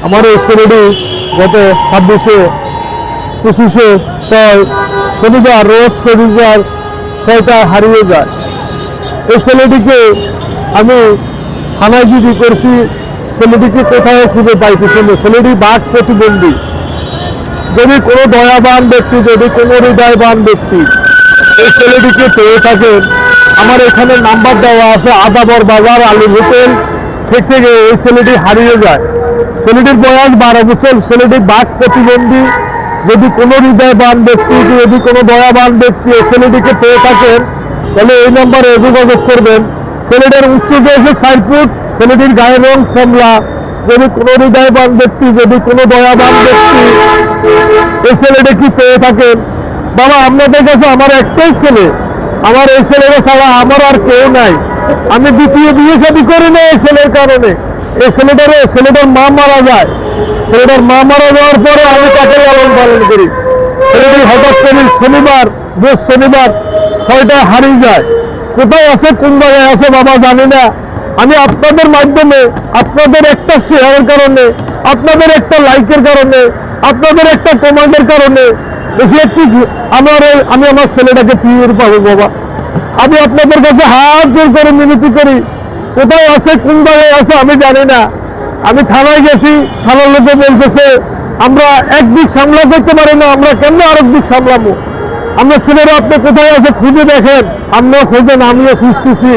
আমার এই ছেলেটি গত 26-25-6 শনিবার রোজ শনিবার 6টায় হারিয়ে যায়। এই ছেলেটিকে আমি থানায় জিডি করছি, ছেলেটিকে কোথাও খুঁজে পাইতেছি না। ছেলেটি বাক প্রতিবন্ধী। যদি কোনো দয়াবান ব্যক্তি, যদি কোনো হৃদয়বান ব্যক্তি এই ছেলেটিকে পেয়ে থাকেন, আমার এখানে নাম্বার দেওয়া আছে, আদাবর বাজার আলী হোটেল থেকে এই ছেলেটি হারিয়ে যায়। ছেলেটির বয়স 12 বছর। ছেলেটি বাক প্রতিবন্ধী। যদি কোনো হৃদয়বান ব্যক্তি, যদি কোনো দয়াবান ব্যক্তি এই ছেলেটিকে পেয়ে থাকেন, তাহলে এই নম্বরে যোগাযোগ করবেন। ছেলেটির উচ্চতা হচ্ছে 4 ফুট। ছেলেটির গায়ের রং শ্যামলা। যদি কোনো হৃদয়বান ব্যক্তি, যদি কোনো দয়াবান ব্যক্তি এই ছেলেটিকে পেয়ে থাকেন, বাবা আপনাদের কাছে আমার একটাই ছেলে, আমার এই ছেলেটা ছাড়া আমার আর কেউ নাই। আমি দ্বিতীয় বিয়ে শাদী করি না এই ছেলের কারণে। এই ছেলেটার মা মারা যায়। ছেলেটার মা মারা যাওয়ার পরে আমি তাকে লালন পালন করি। ছেলেটি হঠাৎ করে শনিবার 6টায় হারিয়ে যায়। কোথায় আছে, কোন জায়গায় আছে বাবা জানি না। আমি আপনাদের মাধ্যমে, আপনাদের একটা শেয়ারের কারণে, আপনাদের একটা লাইকের কারণে, আপনাদের একটা কমেন্টের কারণে বেশি একটু আমি আমার ছেলেটাকে ফিরে পাবো বাবা। আমি আপনাদের কাছে হাত জোর করে মিনতি করি, কোথায় আছে, কোন জায়গায় আছে আমি জানি না। আমি থানায় গেছি, থানার লোকে বলতেছে আমরা একদিক সামলা করতে পারি না, আমরা কেন আরেক দিক সামলাবো। আমরা ছেলেরা আপনি কোথায় আছে খুঁজে দেখেন, আপনিও খোঁজেন, আমিও খুঁজতেছি।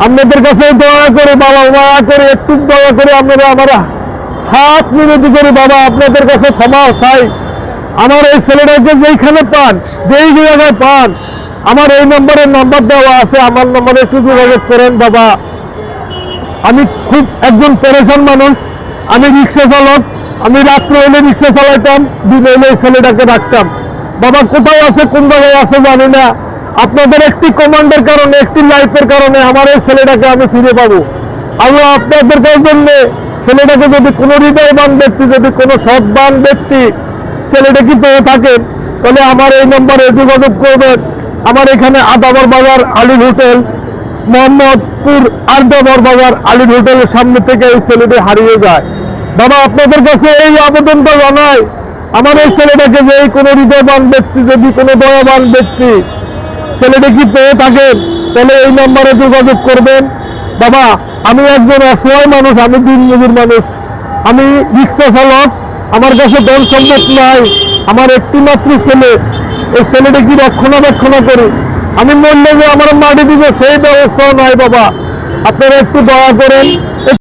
আপনাদের কাছে দয়া করে বাবা, দয়া করে একটু দয়া করে আপনারা আমার হাত মিনতি করে বাবা আপনাদের কাছে ক্ষমা চাই। আমার এই ছেলেটাকে যেইখানে পান, যেই জায়গায় পান, আমার এই নাম্বার দেওয়া আছে, আমার নম্বরে একটু যোগাযোগ করেন বাবা। আমি খুব একজন পেরেশান মানুষ। আমি রিক্সা চালক। আমি রাত্রে হলে রিক্সা চালাইতাম, দিন হলে এই ছেলেটাকে রাখতাম। বাবা কোথায় আছে, কোন জায়গায় আছে জানি না। আপনাদের একটি কমান্ডের কারণে, একটি লাইফের কারণে আমার এই ছেলেটাকে আমি ফিরে পাবো। আমি আপনাদের জন্য ছেলেটাকে যদি কোনো হৃদয়বান ব্যক্তি, যদি কোনো সৎবান ব্যক্তি ছেলেটাকে পেয়ে থাকেন, তাহলে আমার এই নম্বরে যোগাযোগ করবেন। আমার এখানে আদাবর বাজার আলীর হোটেল, মোহাম্মদপুর আদাবর বাজার আলীর হোটেলের সামনে থেকে এই ছেলেটি হারিয়ে যায়। বাবা আপনাদের কাছে এই আবেদনটা জানাই, আমার এই ছেলেটাকে যে কোনো হৃদয়বান ব্যক্তি, যদি কোনো দয়াবান ব্যক্তি ছেলেটাকে পেয়ে থাকেন, তাহলে এই নম্বরে যোগাযোগ করবেন। বাবা আমি একজন অসহায় মানুষ, আমি দিনমজুর মানুষ, আমি রিক্সা চালক, আমার কাছে ধন সম্পদ নাই, আমার একটি মাত্র ছেলে। এই ছেলেটাকে রক্ষণাবেক্ষণ করি, আমি মরলে যে আমার মাটি দিব সেই ব্যবস্থাও নাই বাবা। আপনারা একটু দয়া করেন।